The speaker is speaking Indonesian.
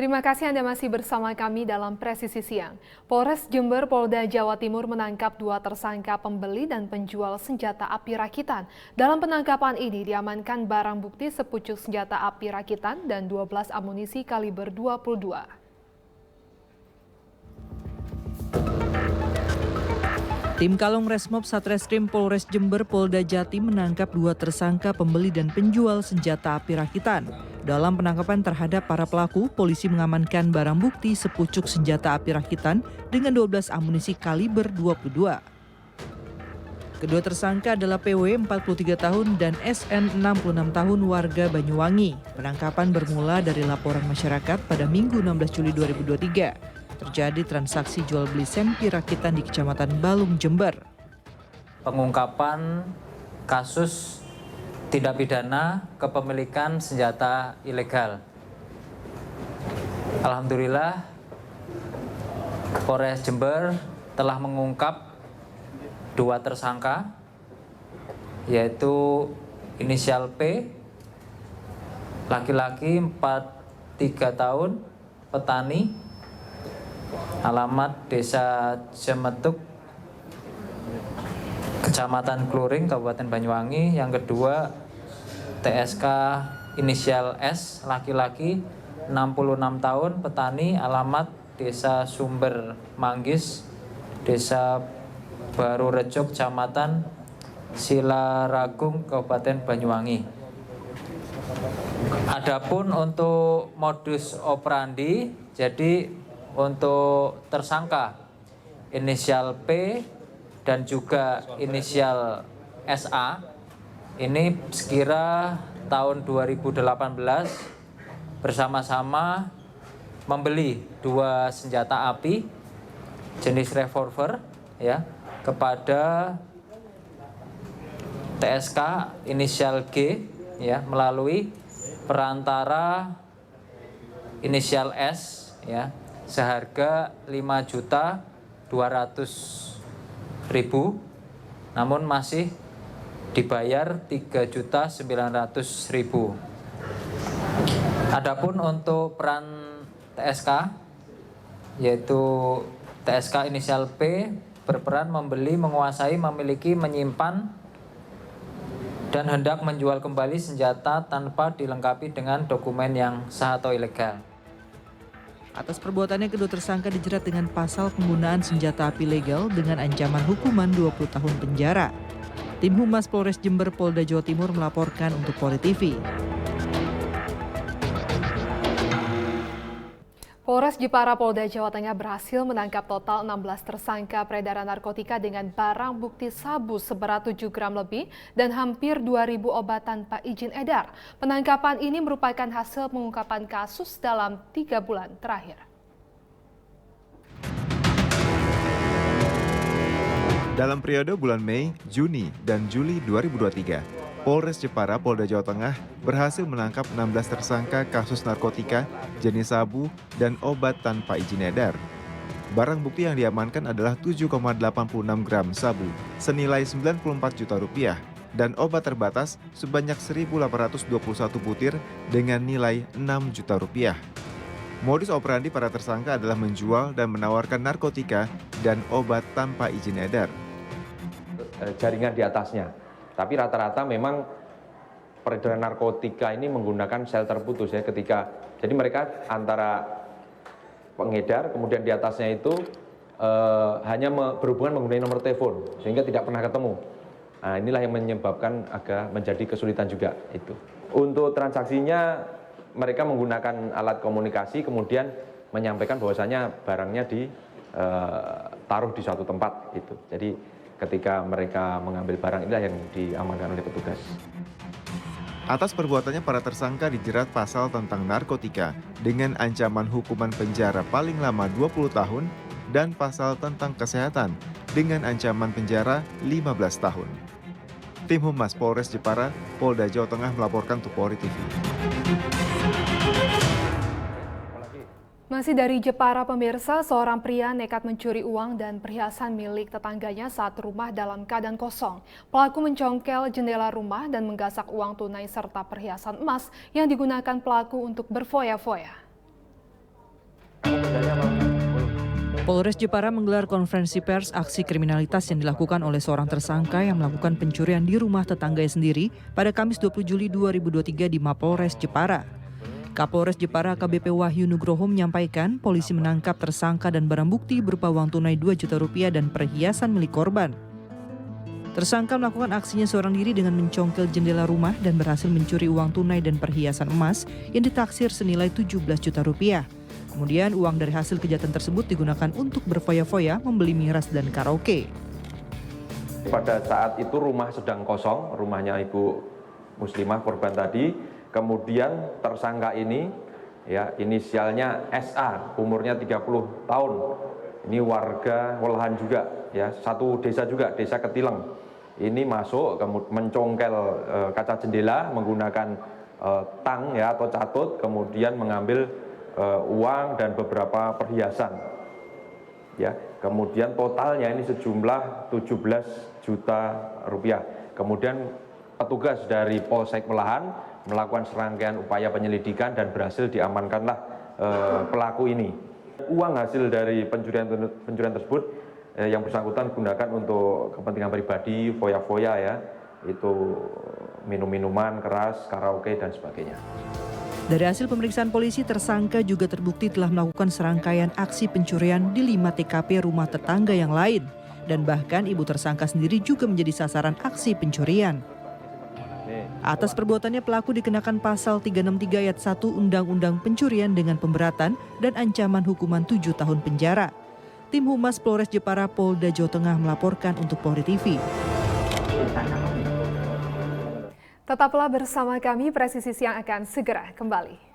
Terima kasih Anda masih bersama kami dalam Presisi Siang. Polres Jember, Polda Jawa Timur menangkap 2 tersangka pembeli dan penjual senjata api rakitan. Dalam penangkapan ini diamankan barang bukti sepucuk senjata api rakitan dan 12 amunisi kaliber 22. Tim Kalong Resmob Satreskrim Polres Jember Polda Jatim menangkap 2 tersangka pembeli dan penjual senjata api rakitan. Dalam penangkapan terhadap para pelaku, polisi mengamankan barang bukti sepucuk senjata api rakitan dengan 12 amunisi kaliber 22. Kedua tersangka adalah PW 43 tahun dan SN 66 tahun warga Banyuwangi. Penangkapan bermula dari laporan masyarakat pada Minggu 16 Juli 2023. Terjadi transaksi jual beli sempi rakitan di Kecamatan Balung, Jember. Pengungkapan kasus tindak pidana kepemilikan senjata ilegal. Alhamdulillah, Polres Jember telah mengungkap 2 tersangka, yaitu inisial P, laki-laki 43 tahun, petani, alamat Desa Cemetuk, Kecamatan Kluring, Kabupaten Banyuwangi. Yang kedua, TSK inisial S, laki-laki 66 tahun, petani, alamat Desa Sumber Manggis, Desa Baru Rejo, Kecamatan Silaragung, Kabupaten Banyuwangi. Adapun untuk modus operandi, jadi untuk tersangka inisial P dan juga inisial SA ini sekira tahun 2018 bersama-sama membeli 2 senjata api jenis revolver ya kepada TSK inisial G ya melalui perantara inisial S ya seharga 5.200.000, namun masih dibayar 3.900.000. Adapun untuk peran TSK, yaitu TSK inisial P berperan membeli, menguasai, memiliki, menyimpan, dan hendak menjual kembali senjata tanpa dilengkapi dengan dokumen yang sah atau ilegal. Atas perbuatannya, kedua tersangka dijerat dengan pasal penggunaan senjata api legal dengan ancaman hukuman 20 tahun penjara. Tim Humas Polres Jember Polda Jawa Timur melaporkan untuk Polri TV. Polres Jepara Polda Jawa Tengah berhasil menangkap total 16 tersangka peredaran narkotika dengan barang bukti sabu seberat 7 gram lebih dan hampir 2.000 obat tanpa izin edar. Penangkapan ini merupakan hasil pengungkapan kasus dalam 3 bulan terakhir. Dalam periode bulan Mei, Juni, dan Juli 2023, Polres Jepara Polda Jawa Tengah berhasil menangkap 16 tersangka kasus narkotika, jenis sabu, dan obat tanpa izin edar. Barang bukti yang diamankan adalah 7,86 gram sabu senilai 94 juta rupiah dan obat terbatas sebanyak 1.821 butir dengan nilai 6 juta rupiah. Modus operandi para tersangka adalah menjual dan menawarkan narkotika dan obat tanpa izin edar. Jaringan di atasnya, tapi rata-rata memang peredaran narkotika ini menggunakan sel terputus ya jadi mereka antara pengedar kemudian di atasnya itu hanya berhubungan menggunakan nomor telepon sehingga tidak pernah ketemu. Nah, inilah yang menyebabkan agak menjadi kesulitan juga itu. Untuk transaksinya mereka menggunakan alat komunikasi kemudian menyampaikan bahwasanya barangnya ditaruh di suatu tempat itu. Jadi ketika mereka mengambil barang inilah yang diamankan oleh petugas. Atas perbuatannya para tersangka dijerat pasal tentang narkotika dengan ancaman hukuman penjara paling lama 20 tahun dan pasal tentang kesehatan dengan ancaman penjara 15 tahun. Tim Humas Polres Jepara, Polda Jawa Tengah melaporkan untuk Polri TV. Masih dari Jepara, pemirsa, seorang pria nekat mencuri uang dan perhiasan milik tetangganya saat rumah dalam keadaan kosong. Pelaku mencongkel jendela rumah dan menggasak uang tunai serta perhiasan emas yang digunakan pelaku untuk berfoya-foya. Polres Jepara menggelar konferensi pers aksi kriminalitas yang dilakukan oleh seorang tersangka yang melakukan pencurian di rumah tetangganya sendiri pada Kamis 20 Juli 2023 di Mapolres Jepara. Kapolres Jepara AKBP Wahyu Nugroho menyampaikan polisi menangkap tersangka dan barang bukti berupa uang tunai 2 juta rupiah dan perhiasan milik korban. Tersangka melakukan aksinya seorang diri dengan mencongkel jendela rumah dan berhasil mencuri uang tunai dan perhiasan emas yang ditaksir senilai 17 juta rupiah. Kemudian uang dari hasil kejahatan tersebut digunakan untuk berfoya-foya, membeli miras dan karaoke. Pada saat itu rumah sedang kosong, rumahnya Ibu Muslimah korban tadi. Kemudian tersangka ini, ya inisialnya SA, umurnya 30 tahun. Ini warga Welahan juga, ya satu desa juga, desa Ketileng. Ini masuk, mencongkel kaca jendela menggunakan tang ya atau catut, kemudian mengambil uang dan beberapa perhiasan. Ya, kemudian totalnya ini sejumlah 17 juta rupiah. Kemudian petugas dari Polsek Welahan melakukan serangkaian upaya penyelidikan dan berhasil diamankanlah pelaku ini. Uang hasil dari pencurian tersebut yang bersangkutan gunakan untuk kepentingan pribadi, foya-foya ya, itu minum-minuman keras, karaoke dan sebagainya. Dari hasil pemeriksaan polisi, tersangka juga terbukti telah melakukan serangkaian aksi pencurian di 5 TKP rumah tetangga yang lain. Dan bahkan ibu tersangka sendiri juga menjadi sasaran aksi pencurian. Atas perbuatannya pelaku dikenakan pasal 363 ayat 1 Undang-Undang Pencurian dengan pemberatan dan ancaman hukuman 7 tahun penjara. Tim Humas Polres Jepara Polda Jawa Tengah melaporkan untuk Polri TV. Tetaplah bersama kami, Presisi Siang akan segera kembali.